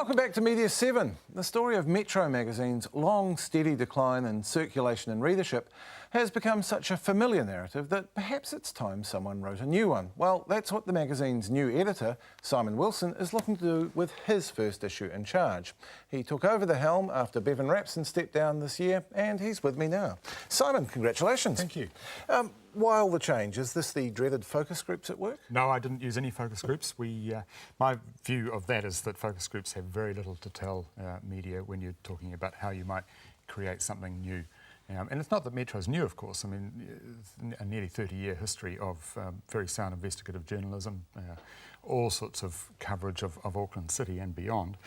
Welcome back to Media7. The story of Metro magazine's long, steady decline in circulation and readership has become such a familiar narrative that perhaps it's time someone wrote a new one. Well, that's what the magazine's new editor, Simon Wilson, is looking to do with his first issue in charge. He took over the helm after Bevan Rapson stepped down this year, and he's with me now. Simon, congratulations. Thank you. Why all the change? Is this the dreaded focus groups at work? No, I didn't use any focus groups. My view of that is that focus groups have very little to tell media when you're talking about how you might create something new. And it's not that Metro's new, of course. I mean, a nearly 30-year history of very sound investigative journalism, all sorts of coverage of Auckland City and beyond.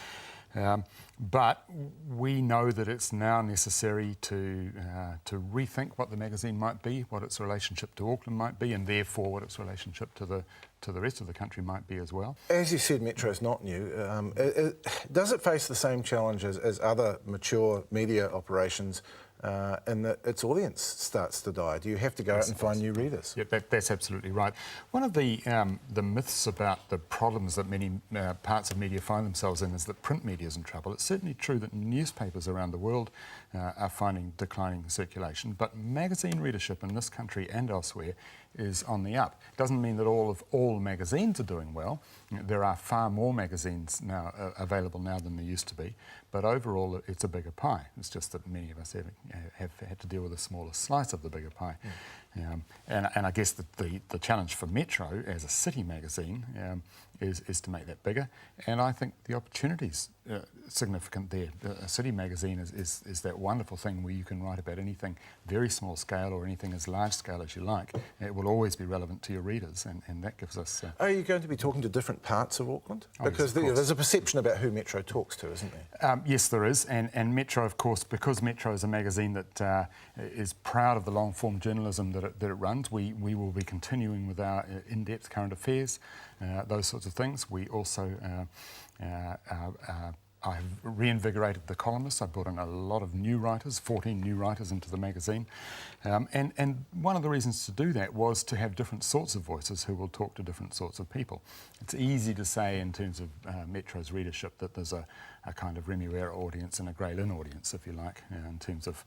But we know that it's now necessary to rethink what the magazine might be, what its relationship to Auckland might be, and therefore what its relationship to the rest of the country might be as well. As you said, Metro's not new. Does it face the same challenges as other mature media operations in that its audience starts to die? Do you have to go out and find new readers? Yeah, that's absolutely right. One of the myths about the problems that many parts of media find themselves in is that print media is in trouble. It's certainly true that newspapers around the world are finding declining circulation, but magazine readership in this country and elsewhere is on the up. It doesn't mean that all magazines are doing well. There are far more magazines now available now than there used to be, but overall it's a bigger pie. It's just that many of us have had to deal with a smaller slice of the bigger pie. And I guess the challenge for Metro as a city magazine is to make that bigger, and I think the opportunity's significant there. A city magazine is that wonderful thing where you can write about anything very small scale or anything as large scale as you like. It will always be relevant to your readers, and that gives us... Are you going to be talking to different parts of Auckland? Oh, because yes, there's a perception about who Metro talks to, isn't there? Yes, there is, and Metro, of course, because Metro is a magazine that is proud of the long-form journalism that it runs, we will be continuing with our in-depth current affairs, those sorts of things. We also... I've reinvigorated the columnists. I brought in a lot of new writers, 14 new writers into the magazine. And one of the reasons to do that was to have different sorts of voices who will talk to different sorts of people. It's easy to say in terms of Metro's readership that there's a kind of Remuera audience and a Grey Lynn audience, if you like, in terms of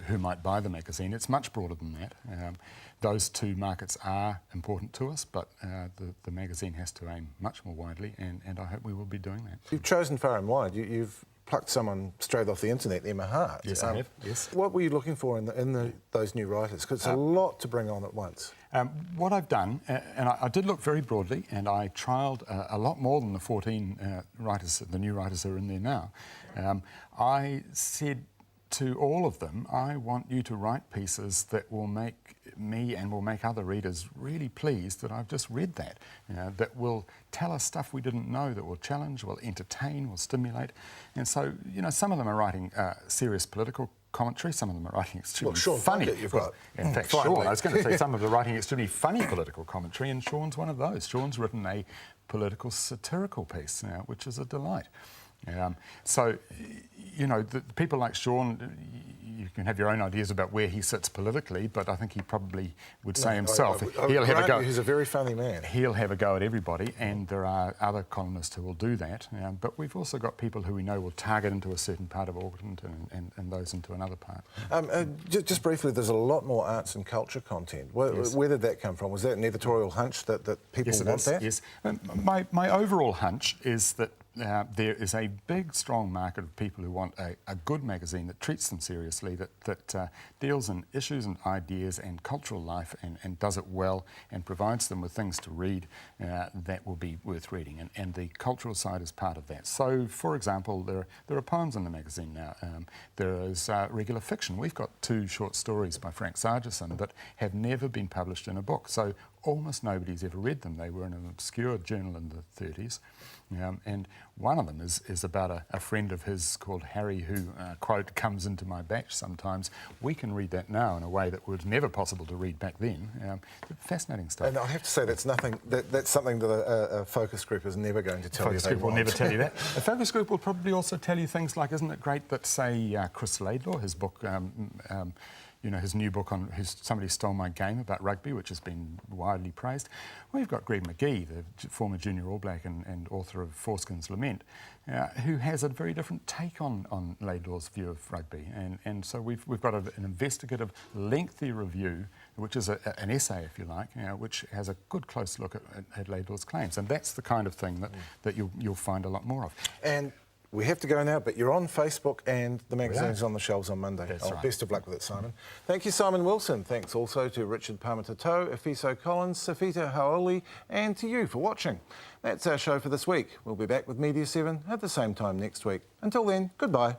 who might buy the magazine. It's much broader than that. Those two markets are important to us, but the magazine has to aim much more widely, and I hope we will be doing that. You've chosen far and wide. You've plucked someone straight off the internet, Emma Hart. Yes, I have, yes. What were you looking for in those new writers? Because it's a lot to bring on at once. What I've done, and I did look very broadly, and I trialled a lot more than the 14 writers, the new writers who are in there now. I said to all of them, I want you to write pieces that will make me and will make other readers really pleased that I've just read that, that will tell us stuff we didn't know, that will challenge, will entertain, will stimulate. And so, some of them are writing serious political commentary, some of them are writing extremely funny. You've got. In fact, Sean, I was going to say some of them are writing extremely funny political commentary, and Sean's one of those. Sean's written a political satirical piece, which is a delight. So, the people like Sean, you can have your own ideas about where he sits politically, but I think he probably would say himself, he'll have a go. He's a very funny man. He'll have a go at everybody, and there are other columnists who will do that. But we've also got people who we know will target into a certain part of Auckland and those into another part. Just briefly, there's a lot more arts and culture content. Where did that come from? Was that an editorial hunch that people want that? Yes. My overall hunch is that there is a big, strong market of people who want a good magazine that treats them seriously, that deals in issues and ideas and cultural life and does it well and provides them with things to read that will be worth reading. And the cultural side is part of that. So, for example, there are poems in the magazine now. There is regular fiction. We've got 2 short stories by Frank Sargison that have never been published in a book. So almost nobody's ever read them. They were in an obscure journal in the 30s. And one of them is about a friend of his called Harry who, quote, comes into my batch sometimes. We can read that now in a way that was never possible to read back then. Fascinating stuff. And I have to say, that's something that a focus group is never going to tell you. Focus group will never tell you that. A focus group will probably also tell you things like, isn't it great that, say, Chris Laidlaw, his book, his new book on Somebody Stole My Game about rugby, which has been widely praised. We've got Greg McGee, the former junior All Black and author of Foreskin's Lament, who has a very different take on Laidlaw's view of rugby. And so we've got an investigative, lengthy review, which is an essay, if you like, which has a good close look at Laidlaw's claims. And that's the kind of thing that you'll find a lot more of. And we have to go now, but you're on Facebook and the magazine's on the shelves on Monday. That's right. Best of luck with it, Simon. Thank you, Simon Wilson. Thanks also to Richard Parmatato, Efiso Collins, Safita Haoli, and to you for watching. That's our show for this week. We'll be back with Media7 at the same time next week. Until then, goodbye.